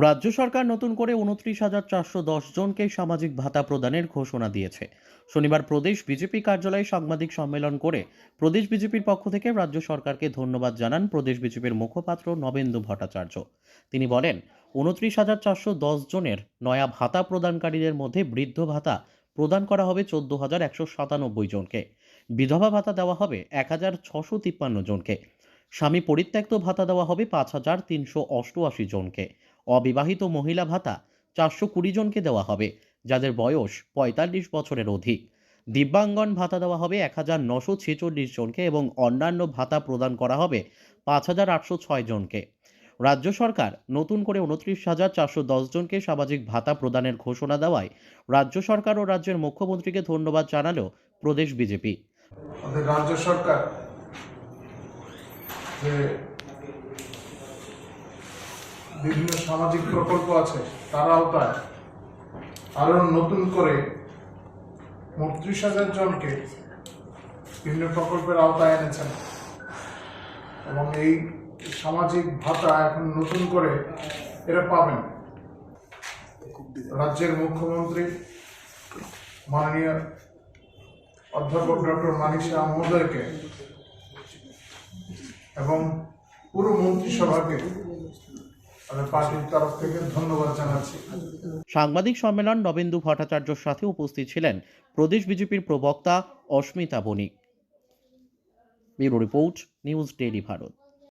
রাজ্য সরকার নতুন করে ২৯,৪১০ জনকে সামাজিক ভাতা প্রদানের ঘোষণা দিয়েছে। শনিবার প্রদেশ বিজেপি কার্যালয়ে সাংবাদিক সম্মেলন করে প্রদেশ বিজেপির পক্ষ থেকে রাজ্য সরকারকে ধন্যবাদ জানান প্রদেশ বিজেপির মুখপাত্র নবেন্দু ভট্টাচার্য। তিনি বলেন, ২৯,৪১০ জনের নয়া ভাতা প্রদানকারীদের মধ্যে বৃদ্ধ ভাতা প্রদান করা হবে ১৪,১৯৭ জনকে, বিধবা ভাতা দেওয়া হবে ১,৬৫৩ জনকে, স্বামী পরিত্যক্ত ভাতা দেওয়া হবে ৫,৩৮৮ জনকে, অবিবাহিত মহিলা ভাতা ৪২০ জনকে দেওয়া হবে যাদের বয়স ৪৫ বছরের অধিক, দিব্যাঙ্গন ভাতা দেওয়া হবে ১,৯৪৬ জনকে এবং অন্যান্য ভাতা প্রদান করা হবে ৫,৮০৬ জনকে। রাজ্য সরকার নতুন করে ২৯,৪১০ জনকে সামাজিক ভাতা প্রদানের ঘোষণা দেওয়ায় রাজ্য সরকার ও রাজ্যের মুখ্যমন্ত্রীকে ধন্যবাদ জানালো প্রদেশ বিজেপি। আমাদের রাজ্য সরকার যে বিভিন্ন সামাজিক প্রকল্প আছে তার আওতায় আরো নতুন করে ৩৫,০০০ জনকে বিভিন্ন প্রকল্পের আওতায় এনেছেন এবং এই সামাজিক ভাতা এখন নতুন করে এরা পাবেন। রাজ্যের মুখ্যমন্ত্রী মাননীয় অধ্যাপক ডক্টর মানিক শাহ মহোদয়কে এবং পুরো মন্ত্রিসভাকে পার্টির তরফ থেকে ধন্যবাদ জানাচ্ছি। সাংবাদিক সম্মেলন নবেন্দু ভট্টাচার্যের সাথে উপস্থিত ছিলেন প্রদেশ বিজেপির প্রবক্তা Asmita Banik. Bureau report, news daily Bharat.